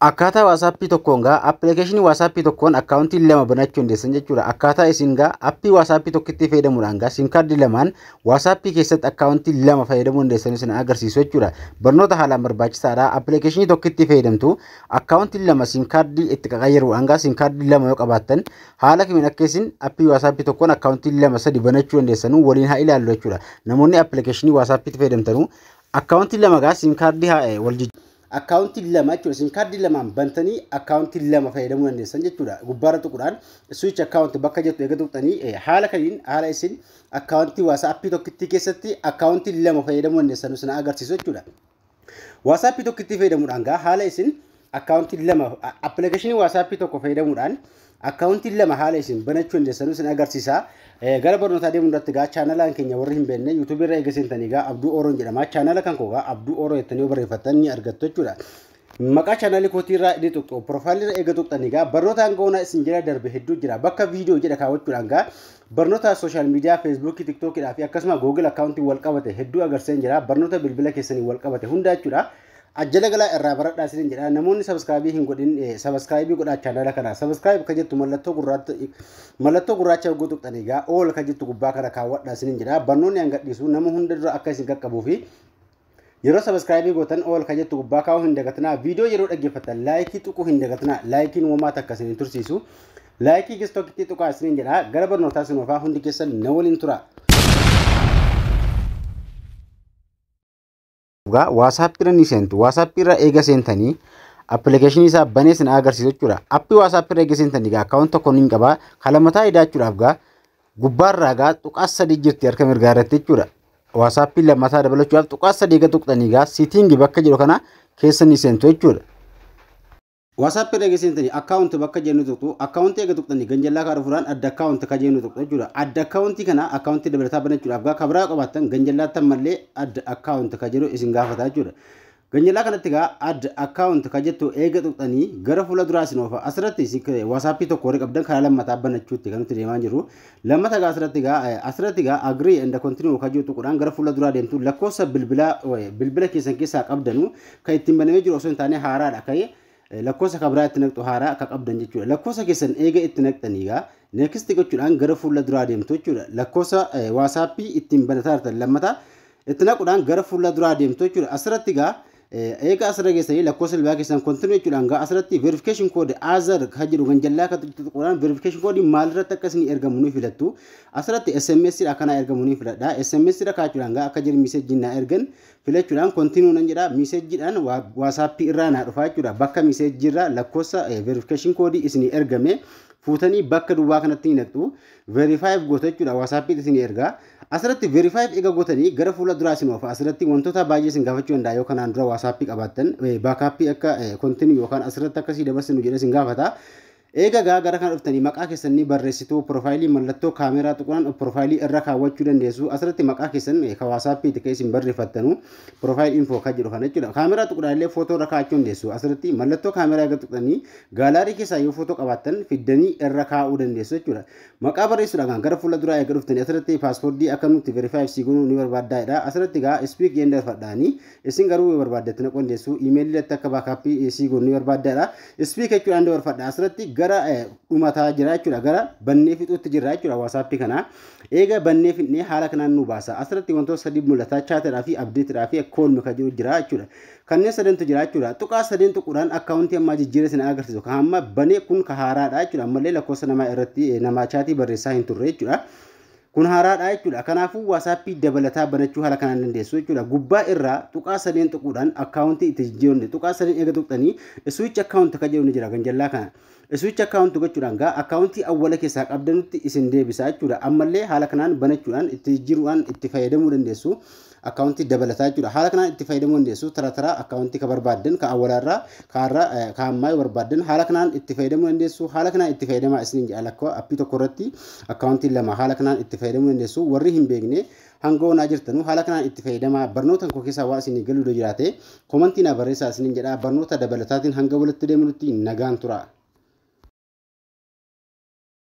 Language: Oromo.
Akkaataa WhatsApp tokkoon gaa appilikeeshinii WhatsApp tokkoon akkaawuntii lama banachuu dandeessan jechuudha. Akkaataa isin gaa appii WhatsApp tokkitti fayyadamuudhaan gaa sim kaardii lamaan WhatsApp keessatti akkaawuntii lama fayyadamuu dandeessan isin agarsiisu jechuudha. Barnoota haalaan barbaachisaadha. Appilikeeshinii tokkitti fayyadamtu akkaawuntii lama sim kaardii itti qaqayyaruudhaan gaa sim kaardii lama yoo qabaattan haala kamiin akka isin appii WhatsApp tokkoon akkaawuntii lama sadi banachuu dandeessan waliin haa ilaallu jechuudha. Namoonni appilikeeshinii WhatsApp itti fayyadamtanu akkaawuntii lama gaa sim kaardii wal akkaawuntii lama jechuudha. Sim kaardii lamaan bantanii akkaawuntii lama fayyadamuu dandeessan jechuudha. Gubbaarra tuquudhaan switch account bakka jettu eega tuqxanii haala kaniin haala isin akkaawuntii WhatsApp tokkitti keessatti akkaawuntii lama fayyadamuu dandeessan isin agarsiisu jechuudha. WhatsApp tokkitti fayyadamuudhaan gaa haala isin akkaawuntii lama appilikeeshinii WhatsApp tokko fayyadamuudhaan akkaawuntii lama haala isin banachuu dandeessan isin agarsiisa. Gara barnootaa deemuun irratti gaa chaanalaan keenya warri hin beekne YouTube irra eega seentanii gaa Abduu Oroon jedhama. Chaanala kan koo gaa Abduu Oroo jettanii barreeffattan ni argattu jechuudha. Maqaa chaanalii kootii irraa ni tuqxu. Profaayilii irra eega tuqxanii gaa barnoota hangafoonaa isin jala darbe hedduu jira. Bakka viidiyoo jedha kaawwachuudhaan gaa barnoota sooshaal miidiyaa Facebook, TikTok fi akkasuma Google akkaawuntii wal qabate hedduu agarsiisan jira. Barnoota bilbila keessanii wal qabate hunda jechuudha. Ajjala galaa irraa baradhaa isin jedha. Namoonni subscribe hin godhin subscribe godhaa chaanala kana. Subscribe kan jettu mallattoo gurraacha yoo tuqxanii gaa all kan jettu gubbaa kana kaawwadhaa isin jedha. Barnoonni hangadhiisu nama hunda dura akka isin qaqqabuu fi yeroo subscribe gootan all kan jettu gubbaa kaawuu hin dagatinaa. Viidiyoo yeroo dhaggeeffattan laayikii tuquu hin dagatinaa. Laayikiin uumaa takka isin tursiisu. Laayikii gistookitti tuqaa isin jedha. Gara barnootaa isin ofaa hundi keessan na waliin tura. WhatsApp irra ni seentu. WhatsApp irra eega seentanii appilikeeshinii isaa banee isin agarsiisu jechuudha. Appii WhatsApp irra eega seentanii gaa akkaawuntii tokko ni qaba. Kalamataa hidhaachuudhaaf gaa gubbaarraa gaa tuqaa sadii jirti harka mirgaa irratti jechuudha. WhatsApp lammataa dabalachuudhaaf tuqaa sadii eega tuqxanii gaa siitingi bakka jedhu kana keessa ni seentu jechuudha. WhatsApp irra eega seentanii akkaawuntii bakka jennu tuqxu. Akkaawuntii eega tuqxanii ganjallaa kaadha furaan adda akkaawuntii ka jennu tuqxu jechuudha. Adda akkaawuntii kana akkaawuntii dabalataa banachuudhaaf gaa kabraa qabaattan ganjallaattan mallee adda akkaawuntii ka jedhu isin gaafata jechuudha. Ganjallaa kanatti gaa adda akkaawuntii ka jettu eega tuqxanii gara fuula duraa isin oofa. Asirratti WhatsApp tokko warri qabdan karaa lammataa banachuutti kan nuti deemaa jirru. Lammata gaa asirratti gaa agree and continue ka jettu tuquudhaan gara fuula duraa deemtu lakkoofsa bilbila keessan keessaa qabdanu kan ittiin banamee jiru osoo hin taane haaraadha ka'ee lakkoofsa kabraa itti naqxu haaraa akka qabdan jechuudha. Lakkoofsa keessan eega itti naqxanii gaa next gochuudhaan gara fuula duraa deemtu jechuudha. Lakkoofsa WhatsApp ittiin banataa jirtan lammata itti naquudhaan gara fuula duraa deemtu jechuudha. Asirratti gaa eega asirra geessanii lakkoofsa bilbilaa keessan continue jechuudhaan gaa asirratti verification code azar kan jedhu ganjallaa kan tuquudhaan verification code maalirratti akka isin ergamu ni filattu. Asirratti SMS dha kana ergamu ni filadha. SMS dha kaachuudhaan gaa akka jiru message na ergan filachuudhaan continue nan jedha. Message dhaan WhatsApp irraa na dhufa jechuudha. Bakka message irraa lakkoofsa verification code isin ergame fuutanii bakka duwwaa kanatti ni naqxu. Verify goota jechuudha. WhatsApp isin ergaa. Asirratti verify eega gootanii gara fuula duraa isin oofa. Asirratti wantoota baay'ee isin gaafachuu danda'a yoo kanaan dura WhatsApp qabaattan backup akka continue yookaan asirratti akkasii dabarsinu jedhee isin gaafata. Eega gara kana dhuftanii maqaa keessan ni barreessitu. Profaayilii mallattoo kaameraa tuquudhaan profaayilii irra kaawwachuu dandeessu. Asirratti maqaa keessan ka WhatsApp itti kan isin barreeffattanu profaayil info kan jedhu kana jechuudha. Kaameraa tuquudhaan illee footoo irra kaa'achuu dandeessu. Asirratti mallattoo kaameraa eega tuqxanii gaalaarii keessaa yoo footoo qabaattan fiddanii irra kaa'uu dandeessu jechuudha. Maqaa barreessuudhaan gara fuula duraa eega dhuftanii asirratti paaspoortii akka nuti verify si goonuu ni barbaaddaadha. Asirratti gaa speak gender fadhaanii isin garuu barbaaddattan naquu dandeessu. Emailii irratti akka backup si goonuu ni barbaaddaadha. Speak jechuudhaan barbaadda. Asirratti gara dhumataa jira jechuudha. Gara bannee fixuutti jira jechuudha. WhatsApp kana eega bannee fixnee haala kanaan nu baasa. Asirratti wantoota sadii mul'ata. Chaatidhaa fi abdeetidhaa fi koolmi kan jiru jira jechuudha. Kanneen sadantu jira jechuudha. Tuqaa sadeen tuquudhaan akkaawuntii ammaa jijjiiree isin agarsiisu. Kan amma banee kun ka haaraadha jechuudha. Ammallee lakkoofsa namaa irratti namaa chaatii barreessaa hin turre jechuudha. Kun haaraadha jechuudha. Kanaafuu WhatsApp dabalataa banachuu haala kanaan dandeessu jechuudha. Gubbaa irraa tuqaa sadeen tuquudhaan akkaawuntii itti jijjiiruu tuqaa sadeen eega tuqxanii switch account kan jedhu ni jira ganjallaa kana. Switch account gochuudhaan gaa akkaawuntii awwala keessaa qabdanutti isin deebisa jechuudha. Ammallee haala kanaan banachuudhaan itti jijjiiruudhaan itti fayyadamuu dandeessu. Akkaawuntii dabalataa jechuudha. Haala kanaan itti fayyadamuu dandeessu. Tara akkaawuntii ka barbaaddan ka awwalaarraa ka ammaa yoo barbaaddan haala kanaan itti fayyadamuu dandeessu. Haala kanaan itti fayyadamaa isin jedha lakkoofsa appii tokko irratti akkaawuntii lama haala kanaan itti fayyadamuu dandeessu. Warri hin beekne hanga onaa jirtanu haala kanaan itti fayyadamaa barnoota koo keessaa waa isin galuu jiraate komantii na barreessaa isin jedha. Barnoota dabalataatiin hanga walitti deemnutti nagaan tura.